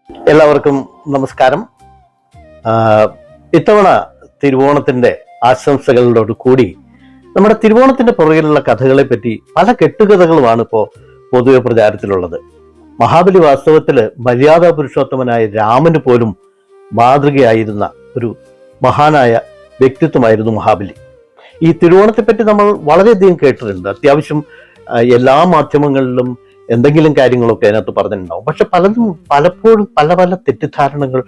എല്ലാവർക്കും നമസ്കാരം. ഇത്തവണ തിരുവോണത്തിന്റെ ആശംസകളോട് കൂടി നമ്മുടെ തിരുവോണത്തിന്റെ പുറകിലുള്ള കഥകളെ പറ്റി പല കെട്ടുകഥകളുമാണ് ഇപ്പോൾ പൊതുവെ പ്രചാരത്തിലുള്ളത്. മഹാബലി വാസ്തവത്തില് മര്യാദാ പുരുഷോത്തമനായ രാമന് പോലും മാതൃകയായിരുന്ന ഒരു മഹാനായ വ്യക്തിത്വമായിരുന്നു മഹാബലി. ഈ തിരുവോണത്തെപ്പറ്റി നമ്മൾ വളരെയധികം കേട്ടിട്ടുണ്ട്. അത്യാവശ്യം എല്ലാ മാധ്യമങ്ങളിലും എന്തെങ്കിലും കാര്യങ്ങളൊക്കെ അതിനകത്ത് പറഞ്ഞിട്ടുണ്ടാവും. പക്ഷെ പലപ്പോഴും പല പല തെറ്റിദ്ധാരണകൾ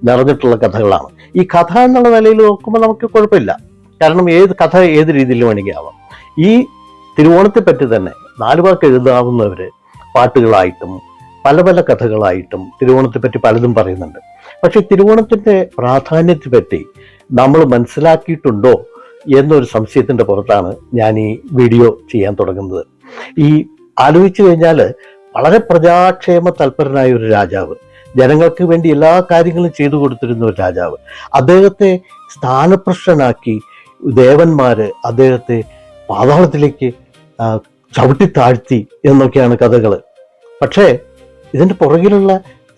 നിറഞ്ഞിട്ടുള്ള കഥകളാണ്. ഈ കഥ എന്നുള്ള നിലയിൽ നോക്കുമ്പോൾ നമുക്ക് കുഴപ്പമില്ല, കാരണം കഥ ഏത് രീതിയിൽ വേണമെങ്കിൽ ആവാം. ഈ തിരുവോണത്തെ പറ്റി തന്നെ 4 വാക്ക് എഴുതാവുന്നവര് പാട്ടുകളായിട്ടും പല പല കഥകളായിട്ടും തിരുവോണത്തെ പറ്റി പലതും പറയുന്നുണ്ട്. പക്ഷെ തിരുവോണത്തിന്റെ പ്രാധാന്യത്തെ പറ്റി നമ്മൾ മനസ്സിലാക്കിയിട്ടുണ്ടോ എന്നൊരു സംശയത്തിന്റെ പുറത്താണ് ഞാൻ ഈ വീഡിയോ ചെയ്യാൻ തുടങ്ങുന്നത്. ഈ ആലോചിച്ചു കഴിഞ്ഞാൽ വളരെ പ്രജാക്ഷേമ തൽപരനായ ഒരു രാജാവ്, ജനങ്ങൾക്ക് വേണ്ടി എല്ലാ കാര്യങ്ങളും ചെയ്തു കൊടുത്തിരുന്ന ഒരു രാജാവ്, അദ്ദേഹത്തെ സ്ഥാനഭ്രഷ്ടനാക്കി ദേവന്മാര് അദ്ദേഹത്തെ പാതാളത്തിലേക്ക് ചവിട്ടി താഴ്ത്തി എന്നൊക്കെയാണ് കഥകൾ. പക്ഷേ ഇതിന്റെ പുറകിലുള്ള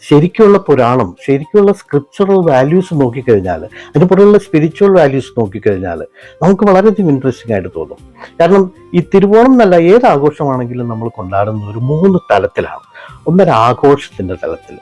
ശരിക്കുള്ള പുരാണം, ശരിക്കുള്ള സ്ക്രിപ്ചറൽ വാല്യൂസ് നോക്കിക്കഴിഞ്ഞാൽ, അതിന് പുറകിലുള്ള സ്പിരിച്വൽ വാല്യൂസ് നോക്കിക്കഴിഞ്ഞാൽ നമുക്ക് വളരെയധികം ഇൻട്രസ്റ്റിംഗ് ആയിട്ട് തോന്നും. കാരണം ഈ തിരുവോണം എന്നല്ല, ഏത് ആഘോഷമാണെങ്കിലും നമ്മൾ കൊണ്ടാടുന്ന ഒരു 3 തലത്തിലാണ്. ഒന്നൊരു ആഘോഷത്തിന്റെ തലത്തിൽ,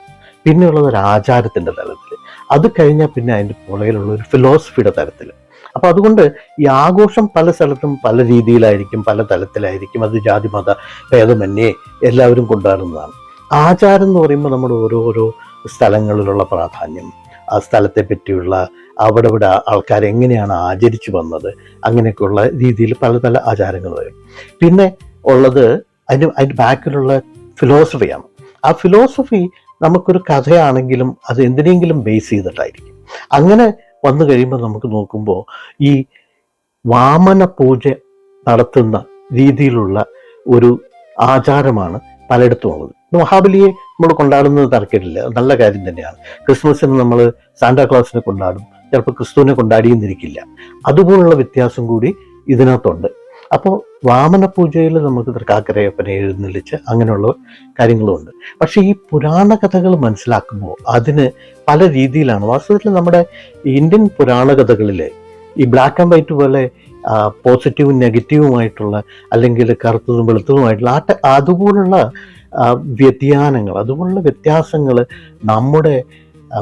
പിന്നെയുള്ളത് ഒരു ആചാരത്തിന്റെ തലത്തിൽ, അത് കഴിഞ്ഞാൽ പിന്നെ അതിൻ്റെ പുറകിലുള്ള ഒരു ഫിലോസഫിയുടെ തലത്തിൽ. അപ്പൊ അതുകൊണ്ട് ഈ ആഘോഷം പല സ്ഥലത്തും പല രീതിയിലായിരിക്കും, പല തലത്തിലായിരിക്കും. അത് ജാതി മത ഭേദമന്യേ എല്ലാവരും കൊണ്ടാടുന്നതാണ്. ആചാരം എന്ന് പറയുമ്പോൾ നമ്മുടെ ഓരോരോ സ്ഥലങ്ങളിലുള്ള പ്രാധാന്യം, ആ സ്ഥലത്തെ പറ്റിയുള്ള അവിടെ ആൾക്കാർ എങ്ങനെയാണ് ആചരിച്ചു വന്നത്, അങ്ങനെയൊക്കെയുള്ള രീതിയിൽ പല പല ആചാരങ്ങൾ വരും. പിന്നെ ഉള്ളത് അതിൻ്റെ ബാക്കിലുള്ള ഫിലോസഫിയാണ്. ആ ഫിലോസഫി നമുക്കൊരു കഥയാണെങ്കിലും അത് എന്തിനെങ്കിലും ബേസ് ചെയ്തിട്ടായിരിക്കും. അങ്ങനെ വന്നു കഴിയുമ്പോൾ നമുക്ക് നോക്കുമ്പോൾ ഈ വാമന പൂജ നടത്തുന്ന രീതിയിലുള്ള ഒരു ആചാരമാണ് പലയിടത്തും ഉള്ളത്. മഹാബലിയെ നമ്മൾ കൊണ്ടാടുന്നത് തർക്കമില്ല, നല്ല കാര്യം തന്നെയാണ്. ക്രിസ്മസിന് നമ്മൾ സാന്റാക്ലോസിനെ കൊണ്ടാടും, ചിലപ്പോൾ ക്രിസ്തുവിനെ കൊണ്ടാടിയെന്നിരിക്കില്ല. അതുപോലുള്ള വ്യത്യാസം കൂടി ഇതിനകത്തുണ്ട്. അപ്പോൾ വാമന പൂജയിൽ നമുക്ക് തൃക്കാക്കരയപ്പനെ എഴുന്നള്ളിച്ച് അങ്ങനെയുള്ള കാര്യങ്ങളുമുണ്ട്. പക്ഷെ ഈ പുരാണ കഥകൾ മനസ്സിലാക്കുമ്പോൾ അതിന് പല രീതിയിലാണ്. വാസ്തവത്തിൽ നമ്മുടെ ഇന്ത്യൻ പുരാണ കഥകളിൽ ഈ ബ്ലാക്ക് ആൻഡ് വൈറ്റ് പോലെ പോസിറ്റീവും നെഗറ്റീവുമായിട്ടുള്ള, അല്ലെങ്കിൽ കറുത്തതും വെളുത്തതുമായിട്ടുള്ള അതുപോലുള്ള വ്യതിയാനങ്ങൾ, അതുപോലുള്ള വ്യത്യാസങ്ങൾ നമ്മുടെ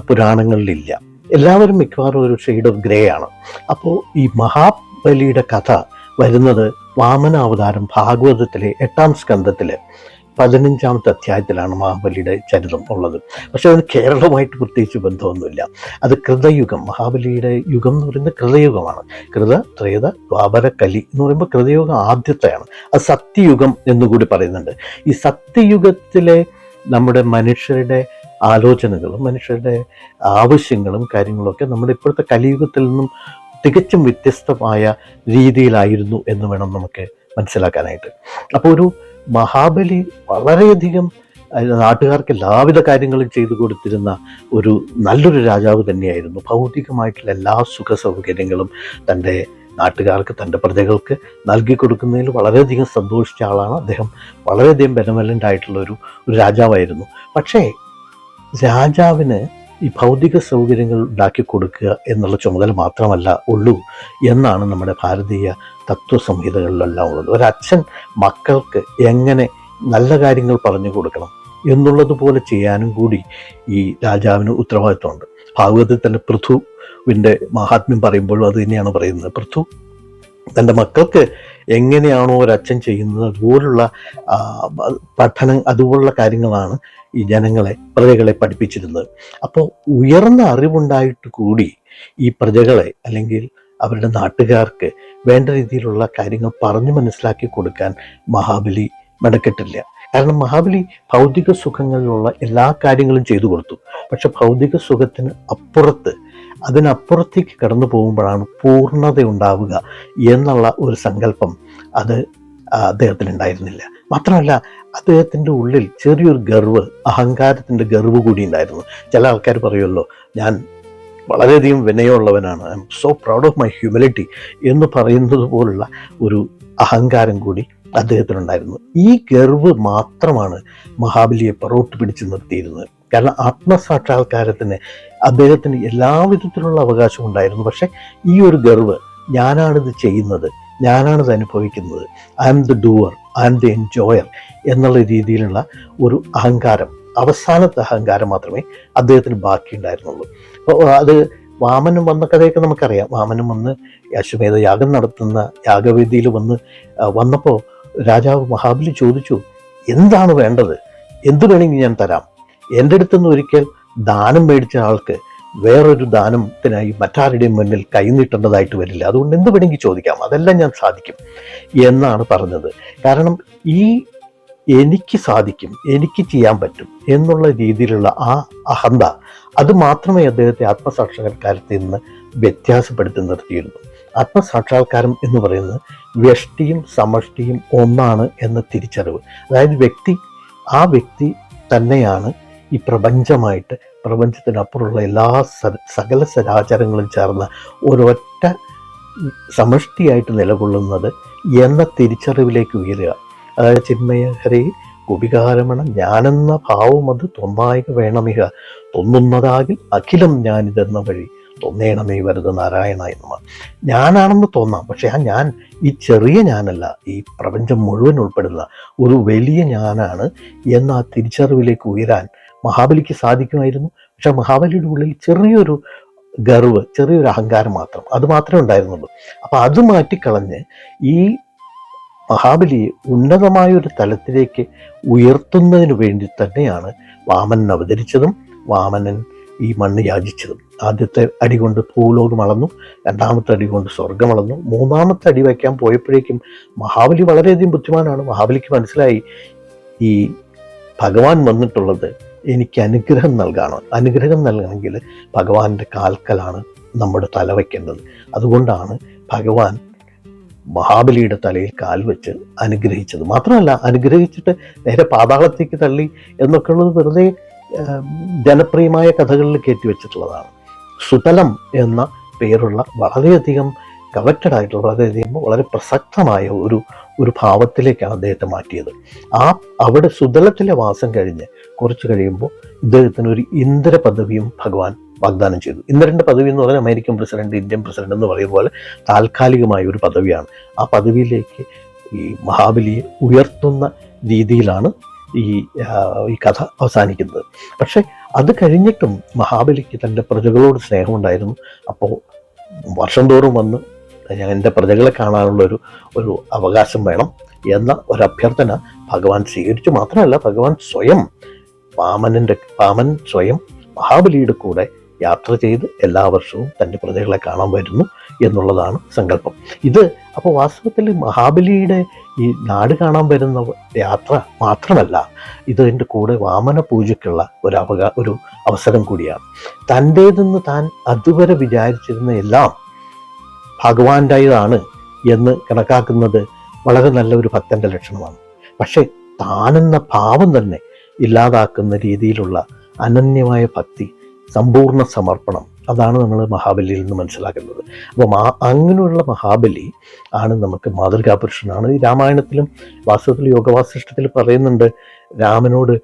പുരാണങ്ങളിലില്ല. എല്ലാവരും മിക്കവാറും ഒരു ഷെയ്ഡ് ഓഫ് ഗ്രേ ആണ്. അപ്പോൾ ഈ മഹാബലിയുടെ കഥ വരുന്നത് വാമനാവതാരം ഭാഗവതത്തിലെ 8-ാം സ്കന്ധത്തില് 15-ാമത്തെ അധ്യായത്തിലാണ് മഹാബലിയുടെ ചരിതം ഉള്ളത്. പക്ഷെ അതിന് കേരളവുമായിട്ട് പ്രത്യേകിച്ച് ബന്ധമൊന്നുമില്ല. അത് കൃതയുഗം, മഹാബലിയുടെ യുഗം എന്ന് പറയുന്നത് കൃതയുഗമാണ്. കൃത, ത്രേത, ദ്വാപര, കലി എന്ന് പറയുമ്പോൾ കൃതയുഗം ആദ്യത്തെയാണ്. അത് സത്യയുഗം എന്നുകൂടി പറയുന്നുണ്ട്. ഈ സത്യയുഗത്തിലെ നമ്മുടെ മനുഷ്യരുടെ ആലോചനകളും മനുഷ്യരുടെ ആവശ്യങ്ങളും കാര്യങ്ങളൊക്കെ നമ്മുടെ ഇപ്പോഴത്തെ കലിയുഗത്തിൽ നിന്നും തികച്ചും വ്യത്യസ്തമായ രീതിയിലായിരുന്നു എന്ന് വേണം നമുക്ക് മനസ്സിലാക്കാനായിട്ട്. അപ്പോൾ ഒരു മഹാബലി വളരെയധികം നാട്ടുകാർക്ക് എല്ലാവിധ കാര്യങ്ങളും ചെയ്തു കൊടുത്തിരുന്ന ഒരു നല്ലൊരു രാജാവ് തന്നെയായിരുന്നു. ഭൗതികമായിട്ടുള്ള എല്ലാ സുഖ സൗകര്യങ്ങളും തൻ്റെ നാട്ടുകാർക്ക്, തൻ്റെ പ്രജകൾക്ക് നൽകി കൊടുക്കുന്നതിൽ വളരെയധികം സന്തോഷിച്ച ആളാണ് അദ്ദേഹം. വളരെയധികം ബെനവലൻ്റ് ആയിട്ടുള്ള ഒരു രാജാവായിരുന്നു. പക്ഷേ രാജാവിന് ഈ ഭൗതിക സൗകര്യങ്ങൾ ഉണ്ടാക്കി കൊടുക്കുക എന്നുള്ള ചുമതല മാത്രമല്ല ഉള്ളൂ എന്നാണ് നമ്മുടെ ഭാരതീയ തത്വസംഹിതകളിലെല്ലാം ഉള്ളത്. ഒരച്ഛൻ മക്കൾക്ക് എങ്ങനെ നല്ല കാര്യങ്ങൾ പറഞ്ഞു കൊടുക്കണം എന്നുള്ളതുപോലെ ചെയ്യാനും കൂടി ഈ രാജാവിന് ഉത്തരവാദിത്വമുണ്ട്. ഭാഗവതത്തിൽ തന്നെ പൃഥുവിൻ്റെ മഹാത്മ്യം പറയുമ്പോഴും അത് തന്നെയാണ് പറയുന്നത്. പൃഥു തൻ്റെ മക്കൾക്ക് എങ്ങനെയാണോ ഒരച്ഛൻ ചെയ്യുന്നത് അതുപോലുള്ള പഠനം, അതുപോലുള്ള കാര്യങ്ങളാണ് ഈ പ്രജകളെ പഠിപ്പിച്ചിരുന്നത്. അപ്പോൾ ഉയർന്ന അറിവുണ്ടായിട്ട് കൂടി ഈ പ്രജകളെ അല്ലെങ്കിൽ അവരുടെ നാട്ടുകാർക്ക് വേണ്ട രീതിയിലുള്ള കാര്യങ്ങൾ പറഞ്ഞു മനസ്സിലാക്കി കൊടുക്കാൻ മഹാബലി മെനക്കെട്ടില്ല. കാരണം മഹാബലി ഭൗതിക സുഖങ്ങളിലുള്ള എല്ലാ കാര്യങ്ങളും ചെയ്തു കൊടുത്തു. പക്ഷെ ഭൗതിക സുഖത്തിന് അപ്പുറത്ത്, അതിനപ്പുറത്തേക്ക് കടന്നു പോകുമ്പോഴാണ് പൂർണ്ണത ഉണ്ടാവുക എന്നുള്ള ഒരു സങ്കല്പം അത് അദ്ദേഹത്തിന് ഉണ്ടായിരുന്നില്ല. മാത്രമല്ല അദ്ദേഹത്തിൻ്റെ ഉള്ളിൽ ചെറിയൊരു അഹങ്കാരത്തിൻ്റെ ഗർവ് കൂടി ഉണ്ടായിരുന്നു. ചില ആൾക്കാർ പറയുമല്ലോ, ഞാൻ വളരെയധികം വിനയമുള്ളവനാണ്, I am so proud of my humility എന്ന് പറയുന്നത് പോലുള്ള ഒരു അഹങ്കാരം കൂടി അദ്ദേഹത്തിനുണ്ടായിരുന്നു. ഈ ഗർവ് മാത്രമാണ് മഹാബലിയെ പുറകോട്ട് പിടിച്ചു നിർത്തിയിരുന്നത്. കാരണം ആത്മസാക്ഷാത്കാരത്തിന് അദ്ദേഹത്തിന് എല്ലാവിധത്തിലുള്ള അവകാശം ഉണ്ടായിരുന്നു. പക്ഷെ ഈ ഒരു ഗർവ്, ഞാനാണിത് ചെയ്യുന്നത്, ഞാനാണിത് അനുഭവിക്കുന്നത്, I am the doer, I am the enjoyer എന്നുള്ള രീതിയിലുള്ള ഒരു അഹങ്കാരം, അവസാനത്തെ അഹങ്കാരം മാത്രമേ അദ്ദേഹത്തിന് ബാക്കിയുണ്ടായിരുന്നുള്ളൂ. അപ്പോൾ അത് വാമനം വന്ന കഥയൊക്കെ നമുക്കറിയാം. വാമനം വന്ന് അശ്വമേധ യാഗം നടത്തുന്ന യാഗവേദിയിൽ വന്നപ്പോൾ രാജാവ് മഹാബലി ചോദിച്ചു, എന്താണ് വേണ്ടത്? എന്തു വേണമെങ്കിൽ ഞാൻ തരാം. എൻ്റെ അടുത്തുനിന്ന് ഒരിക്കൽ ദാനം മേടിച്ച ആൾക്ക് വേറൊരു ദാനത്തിനായി മറ്റാരുടെയും മുന്നിൽ കൈനീട്ടേണ്ടതായിട്ട് വരില്ല. അതുകൊണ്ട് എന്ത് വേണമെങ്കിൽ ചോദിക്കാം, അതെല്ലാം ഞാൻ സാധിക്കും എന്നാണ് പറഞ്ഞത്. കാരണം എനിക്ക് സാധിക്കും, എനിക്ക് ചെയ്യാൻ പറ്റും എന്നുള്ള രീതിയിലുള്ള ആ അഹന്ത, അത് മാത്രമേ അദ്ദേഹത്തെ ആത്മസാക്ഷാത്കാരത്തിൽ നിന്ന് വ്യത്യാസപ്പെടുത്തി നിർത്തിയിരുന്നു. ആത്മസാക്ഷാത്കാരം എന്ന് പറയുന്നത് വ്യഷ്ടിയും സമഷ്ടിയും ഒന്നാണ് എന്ന തിരിച്ചറിവ്. അതായത് ആ വ്യക്തി തന്നെയാണ് ഈ പ്രപഞ്ചമായിട്ട്, പ്രപഞ്ചത്തിനപ്പുറമുള്ള എല്ലാ സകല സരാചരങ്ങളും ചേർന്ന ഒരൊറ്റ സമഷ്ടിയായിട്ട് നിലകൊള്ളുന്നത് എന്ന തിരിച്ചറിവിലേക്ക് ഉയരുക. അതായത് ചിന്മയഹരേ ഗോപികാരമണ ഞാനെന്ന ഭാവം അത് തൊന്നായിക വേണമിക, തൊന്നുന്നതാകിൽ അഖിലം ഞാനിതെന്ന വഴി തൊന്നേണമേ വരുത് നാരായണ എന്നുമാണ്. ഞാനാണെന്ന് തോന്നാം, പക്ഷെ ആ ഞാൻ ഈ ചെറിയ ഞാനല്ല, ഈ പ്രപഞ്ചം മുഴുവൻ ഉൾപ്പെടുന്ന ഒരു വലിയ ഞാനാണ് എന്ന ആ തിരിച്ചറിവിലേക്ക് ഉയരാൻ മഹാബലിക്ക് സാധിക്കുമായിരുന്നു. പക്ഷെ മഹാബലിയുടെ ഉള്ളിൽ ചെറിയൊരു ഗർവ്, ചെറിയൊരു അഹങ്കാരം മാത്രം, അത് മാത്രമേ ഉണ്ടായിരുന്നുള്ളൂ. അപ്പം അത് മാറ്റിക്കളഞ്ഞ് ഈ മഹാബലിയെ ഉന്നതമായൊരു തലത്തിലേക്ക് ഉയർത്തുന്നതിന് വേണ്ടി തന്നെയാണ് വാമനൻ അവതരിച്ചതും വാമനൻ ഈ മണ്ണ് യാചിച്ചതും. ആദ്യത്തെ അടി കൊണ്ട് ഭൂലോകം അളന്നു, രണ്ടാമത്തെ അടി കൊണ്ട് സ്വർഗം അളന്നു, മൂന്നാമത്തെ അടി വയ്ക്കാൻ പോയപ്പോഴേക്കും മഹാബലി വളരെയധികം ബുദ്ധിമാനാണ്. മഹാബലിക്ക് മനസ്സിലായി, ഈ ഭഗവാൻ വന്നിട്ടുള്ളത് എനിക്ക് അനുഗ്രഹം നൽകണമെങ്കിൽ ഭഗവാന്റെ കാൽക്കലാണ് നമ്മുടെ തല വയ്ക്കേണ്ടത്. അതുകൊണ്ടാണ് ഭഗവാൻ മഹാബലിയുടെ തലയിൽ കാൽ വെച്ച് അനുഗ്രഹിച്ചത്. മാത്രമല്ല, അനുഗ്രഹിച്ചിട്ട് നേരെ പാതാളത്തേക്ക് തള്ളി എന്നൊക്കെ ഉള്ളത് വെറുതെ ജനപ്രിയമായ കഥകളിൽ കയറ്റിവെച്ചിട്ടുള്ളതാണ്. സുതലം എന്ന പേരുള്ള വളരെയധികം കവറ്റഡ് ആയിട്ടുള്ള, വളരെ പ്രസക്തമായ ഒരു ഭാവത്തിലേക്കാണ് അദ്ദേഹത്തെ മാറ്റിയത്. അവിടെ സുതലത്തിലെ വാസം കഴിഞ്ഞ് കുറച്ച് കഴിയുമ്പോൾ ഇദ്ദേഹത്തിന് ഒരു ഇന്ദ്ര പദവിയും ഭഗവാൻ വാഗ്ദാനം ചെയ്തു. ഇന്ദ്രന്റെ പദവി എന്ന് പറഞ്ഞാൽ അമേരിക്കൻ പ്രസിഡന്റ്, ഇന്ത്യൻ പ്രസിഡന്റ് എന്ന് പറയുന്ന പോലെ താൽക്കാലികമായ ഒരു പദവിയാണ്. ആ പദവിയിലേക്ക് ഈ മഹാബലിയെ ഉയർത്തുന്ന രീതിയിലാണ് ഈ കഥ അവസാനിക്കുന്നത്. പക്ഷെ അത് കഴിഞ്ഞിട്ടും മഹാബലിക്ക് തൻ്റെ പ്രജകളോട് സ്നേഹമുണ്ടായിരുന്നു. അപ്പോൾ വർഷം തോറും വന്ന് എൻ്റെ പ്രജകളെ കാണാനുള്ള ഒരു അവകാശം വേണം എന്ന ഒരഭ്യർത്ഥന ഭഗവാൻ സ്വീകരിച്ചു. മാത്രമല്ല, ഭഗവാൻ സ്വയം വാമൻ സ്വയം മഹാബലിയുടെ കൂടെ യാത്ര ചെയ്ത് എല്ലാ വർഷവും തൻ്റെ പ്രജകളെ കാണാൻ വരുന്നു എന്നുള്ളതാണ് സങ്കല്പം. അപ്പോൾ വാസ്തവത്തിൽ മഹാബലിയുടെ ഈ നാട് കാണാൻ വരുന്ന യാത്ര മാത്രമല്ല, ഇതിൻ്റെ കൂടെ വാമന പൂജയ്ക്കുള്ള ഒരു അവസരം കൂടിയാണ്. തൻ്റേതെന്ന് താൻ അതുവരെ വിചാരിച്ചിരുന്ന എല്ലാം ഭഗവാന്റേതാണ് എന്ന് കണക്കാക്കുന്നത് വളരെ നല്ലൊരു ഭക്തന്റെ ലക്ഷണമാണ്. പക്ഷെ താനെന്ന ഭാവം തന്നെ ഇല്ലാതാക്കുന്ന രീതിയിലുള്ള അനന്യമായ ഭക്തി, സമ്പൂർണ്ണ സമർപ്പണം, അതാണ് നമ്മൾ മഹാബലിയിൽ നിന്ന് മനസ്സിലാക്കുന്നത്. അപ്പോൾ അങ്ങനെയുള്ള മഹാബലി ആണ് നമുക്ക് മാതൃകാപുരുഷനാണ്. ഈ രാമായണത്തിലും വാസ്തവത്തിൽ യോഗവാസിഷ്ഠത്തിൽ പറയുന്നുണ്ട് രാമനോട്,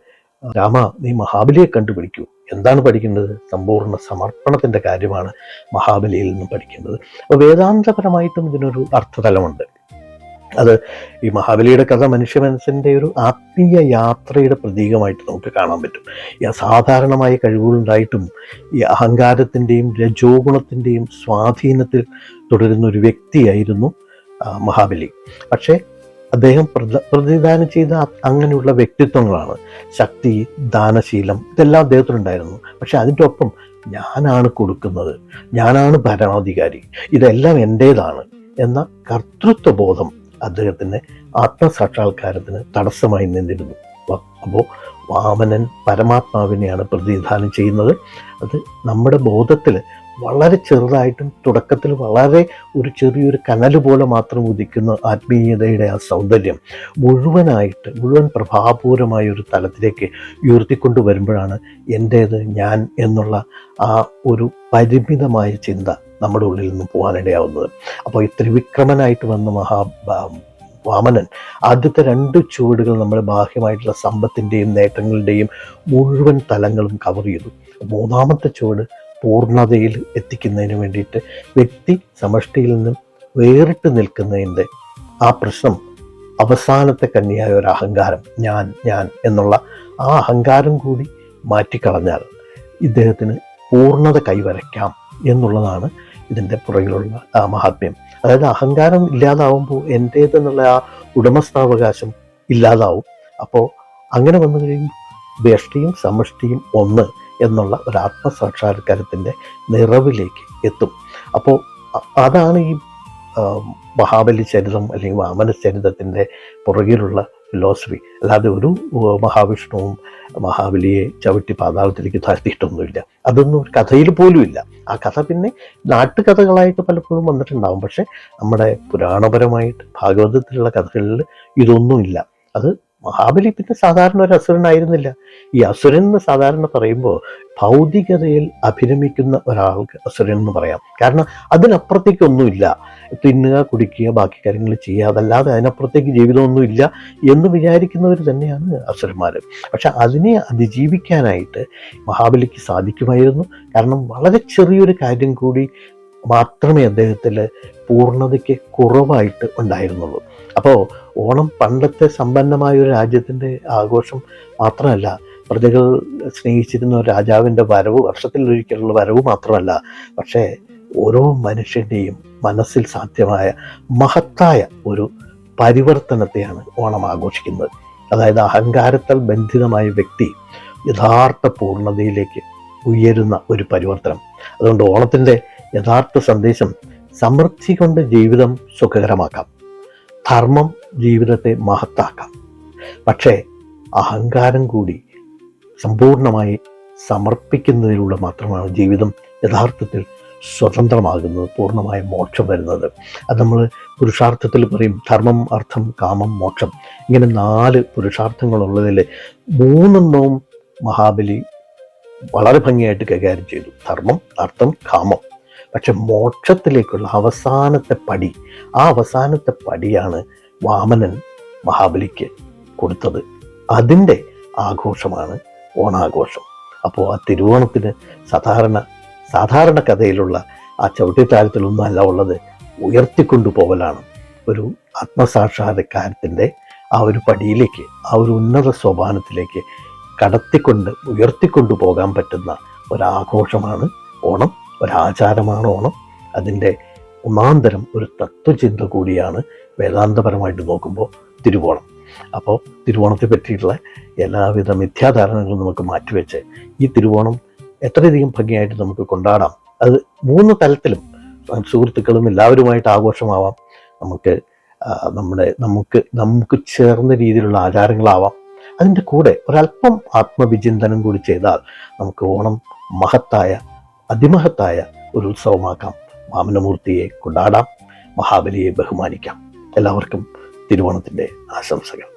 രാമ നീ മഹാബലിയെ കണ്ടുപിടിക്കൂ. എന്താണ് പഠിക്കേണ്ടത്? സമ്പൂർണ്ണ സമർപ്പണത്തിൻ്റെ കാര്യമാണ് മഹാബലിയിൽ നിന്നും പഠിക്കേണ്ടത്. അപ്പോൾ വേദാന്തപരമായിട്ടും ഇതിനൊരു അർത്ഥതലമുണ്ട്. അത് ഈ മഹാബലിയുടെ കഥ മനുഷ്യ മനസ്സിൻ്റെ ഒരു ആത്മീയ യാത്രയുടെ പ്രതീകമായിട്ട് നമുക്ക് കാണാൻ പറ്റും. ഈ അസാധാരണമായ കഴിവുകളുണ്ടായിട്ടും ഈ അഹങ്കാരത്തിൻ്റെയും രജോഗുണത്തിൻ്റെയും സ്വാധീനത്തിൽ തുടരുന്ന ഒരു വ്യക്തിയായിരുന്നു മഹാബലി. പക്ഷേ അദ്ദേഹം പ്രതിദാനം ചെയ്ത അങ്ങനെയുള്ള വ്യക്തിത്വങ്ങളാണ് ശക്തി, ദാനശീലം, ഇതെല്ലാം അദ്ദേഹത്തിനുണ്ടായിരുന്നു. പക്ഷെ അതിൻ്റെ ഒപ്പം ഞാനാണ് കൊടുക്കുന്നത്, ഞാനാണ് ഭരണാധികാരി, ഇതെല്ലാം എൻ്റേതാണ് എന്ന കർത്തൃത്വബോധം അദ്ദേഹത്തിൻ്റെ ആത്മസാക്ഷാത്കാരത്തിന് തടസ്സമായി നിന്നിരുന്നു. അപ്പോൾ വാമനൻ പരമാത്മാവിനെയാണ് പ്രതിനിധാനം ചെയ്യുന്നത്. അത് നമ്മുടെ ബോധത്തിൽ വളരെ ചെറുതായിട്ടും തുടക്കത്തിൽ വളരെ ചെറിയൊരു കനൽ പോലെ മാത്രം ഉദിക്കുന്ന ആത്മീയതയുടെ ആ സൗന്ദര്യം മുഴുവൻ പ്രഭാപൂരമായ ഒരു തലത്തിലേക്ക് ഉയർത്തിക്കൊണ്ടു വരുമ്പോഴാണ് എൻ്റേത്, ഞാൻ എന്നുള്ള ആ ഒരു പരിമിതമായ ചിന്ത നമ്മുടെ ഉള്ളിൽ നിന്ന് പോകാനിടയാവുന്നത്. അപ്പോൾ ഈ ത്രിവിക്രമനായിട്ട് വന്ന വാമനൻ ആദ്യത്തെ 2 ചുവടുകൾ നമ്മുടെ ബാഹ്യമായിട്ടുള്ള സമ്പത്തിൻ്റെയും നേട്ടങ്ങളുടെയും മുഴുവൻ തലങ്ങളും കവർ ചെയ്തു. 3ാമത്തെ ചുവട് പൂർണ്ണതയിൽ എത്തിക്കുന്നതിന് വേണ്ടിയിട്ട് വ്യക്തി സമഷ്ടിയിൽ നിന്നും വേറിട്ട് നിൽക്കുന്നതിൻ്റെ ആ പ്രശ്നം, അവസാനത്തെ കന്നിയായ ഒരു അഹങ്കാരം, ഞാൻ എന്നുള്ള ആ അഹങ്കാരം കൂടി മാറ്റിക്കളഞ്ഞാൽ ഇദ്ദേഹത്തിന് പൂർണ്ണത കൈവരയ്ക്കാം എന്നുള്ളതാണ് ഇതിൻ്റെ പുറകിലുള്ള ആ മഹാത്മ്യം. അതായത് അഹങ്കാരം ഇല്ലാതാവുമ്പോൾ എൻ്റേതെന്നുള്ള ആ ഉടമസ്ഥാവകാശം ഇല്ലാതാവും. അപ്പോൾ അങ്ങനെ വന്നു കഴിയുമ്പോൾ വ്യഷ്ടിയും സമഷ്ടിയും ഒന്ന് എന്നുള്ള ഒരു ആത്മസാക്ഷാത്കാരത്തിൻ്റെ നിറവിലേക്ക് എത്തും. അപ്പോൾ അതാണ് ഈ മഹാബലി ചരിതം അല്ലെങ്കിൽ വാമന ചരിതത്തിൻ്റെ പുറകിലുള്ള ഫിലോസഫി. അല്ലാതെ ഒരു മഹാവിഷ്ണുവും മഹാബലിയെ ചവിട്ടി പാതാളത്തിലേക്ക് താഴ്ത്തിയിട്ടൊന്നുമില്ല. അതൊന്നും ഒരു കഥയിൽ പോലും ഇല്ല. ആ കഥ പിന്നെ നാട്ടുകഥകളായിട്ട് പലപ്പോഴും വന്നിട്ടുണ്ടാവും. പക്ഷെ നമ്മുടെ പുരാണപരമായിട്ട് ഭാഗവതത്തിലുള്ള കഥകളിൽ ഇതൊന്നുമില്ല. അത് മഹാബലി പിന്നെ സാധാരണ ഒരു അസുരനായിരുന്നില്ല. ഈ അസുരൻ എന്ന് സാധാരണ പറയുമ്പോൾ ഭൗതികതയിൽ അഭിരമിക്കുന്ന ഒരാൾക്ക് അസുരൻ എന്ന് പറയാം. കാരണം അതിനപ്പുറത്തേക്കൊന്നുമില്ല. തിന്നുക, കുടിക്കുക, ബാക്കി കാര്യങ്ങൾ ചെയ്യുക, അതല്ലാതെ അതിനപ്പുറത്തേക്ക് ജീവിതമൊന്നും ഇല്ല എന്ന് വിചാരിക്കുന്നവർ തന്നെയാണ് അസുരന്മാർ. പക്ഷെ അതിനെ അതിജീവിക്കാനായിട്ട് മഹാബലിക്ക് സാധിക്കുമായിരുന്നു. കാരണം വളരെ ചെറിയൊരു കാര്യം കൂടി മാത്രമേ അദ്ദേഹത്തിൽ പൂർണ്ണതയ്ക്ക് കുറവായിട്ട് ഉണ്ടായിരുന്നുള്ളൂ. അപ്പോൾ ഓണം പണ്ടത്തെ സമ്പന്നമായ ഒരു രാജ്യത്തിൻ്റെ ആഘോഷം മാത്രമല്ല, പ്രജകൾ സ്നേഹിച്ചിരുന്ന ഒരു രാജാവിൻ്റെ വരവ്, വർഷത്തിലൊരിക്കലുള്ള വരവ് മാത്രമല്ല, പക്ഷേ ഓരോ മനുഷ്യൻ്റെയും മനസ്സിൽ സാധ്യമായ മഹത്തായ ഒരു പരിവർത്തനത്തെയാണ് ഓണം ആഘോഷിക്കുന്നത്. അതായത് അഹങ്കാരത്താൽ ബന്ധിതമായ വ്യക്തി യഥാർത്ഥ പൂർണ്ണതയിലേക്ക് ഉയരുന്ന ഒരു പരിവർത്തനം. അതുകൊണ്ട് ഓണത്തിൻ്റെ യഥാർത്ഥ സന്ദേശം സമൃദ്ധി കൊണ്ട് ജീവിതം സുഖകരമാക്കാം, ധർമ്മം ജീവിതത്തെ മഹത്താക്കാം, പക്ഷേ അഹങ്കാരം കൂടി സമ്പൂർണമായി സമർപ്പിക്കുന്നതിലൂടെ മാത്രമാണ് ജീവിതം യഥാർത്ഥത്തിൽ സ്വതന്ത്രമാകുന്നത്, പൂർണ്ണമായ മോക്ഷം വരുന്നത്. അത് നമ്മൾ പുരുഷാർത്ഥത്തിൽ പറയും ധർമ്മം, അർത്ഥം, കാമം, മോക്ഷം. ഇങ്ങനെ 4 പുരുഷാർത്ഥങ്ങളുള്ളതിൽ 3 മഹാബലി വളരെ ഭംഗിയായിട്ട് കൈകാര്യം ചെയ്തു. ധർമ്മം, അർത്ഥം, കാമം. പക്ഷെ മോക്ഷത്തിലേക്കുള്ള അവസാനത്തെ പടി, ആ അവസാനത്തെ പടിയാണ് വാമനൻ മഹാബലിക്ക് കൊടുത്തത്. അതിൻ്റെ ആഘോഷമാണ് ഓണാഘോഷം. അപ്പോൾ ആ തിരുവോണത്തിന് സാധാരണ കഥയിലുള്ള ആ ചവിട്ടിത്താരത്തിലൊന്നും അല്ല ഉള്ളത്, ഉയർത്തിക്കൊണ്ടുപോകലാണ്. ഒരു ആത്മസാക്ഷാത്കാരത്തിൻ്റെ ആ ഒരു പടിയിലേക്ക്, ആ ഒരു ഉന്നത സോപാനത്തിലേക്ക് ഉയർത്തിക്കൊണ്ടു പോകാൻ പറ്റുന്ന ഒരാഘോഷമാണ് ഓണം, ഒരാചാരമാണ് ഓണം. അതിൻ്റെ ഒന്നാന്തരം ഒരു തത്വചിന്ത കൂടിയാണ് വേദാന്തപരമായിട്ട് നോക്കുമ്പോൾ തിരുവോണം. അപ്പോൾ തിരുവോണത്തെ പറ്റിയിട്ടുള്ള എല്ലാവിധ മിഥ്യാധാരണകളും നമുക്ക് മാറ്റിവെച്ച് ഈ തിരുവോണം എത്രയധികം ഭംഗിയായിട്ട് നമുക്ക് കൊണ്ടാടാം. അത് 3 തലത്തിലും സുഹൃത്തുക്കളും എല്ലാവരുമായിട്ട് ആഘോഷമാവാം. നമുക്ക് ചേർന്ന രീതിയിലുള്ള ആചാരങ്ങളാവാം. അതിൻ്റെ കൂടെ ഒരല്പം ആത്മവിചിന്തനം കൂടി ചെയ്താൽ നമുക്ക് ഓണം അതിമഹത്തായ ഒരു ഉത്സവമാക്കാം. വാമനമൂർത്തിയെ കൊണ്ടാടാം, മഹാബലിയെ ബഹുമാനിക്കാം. എല്ലാവർക്കും തിരുവോണത്തിൻ്റെ ആശംസകൾ.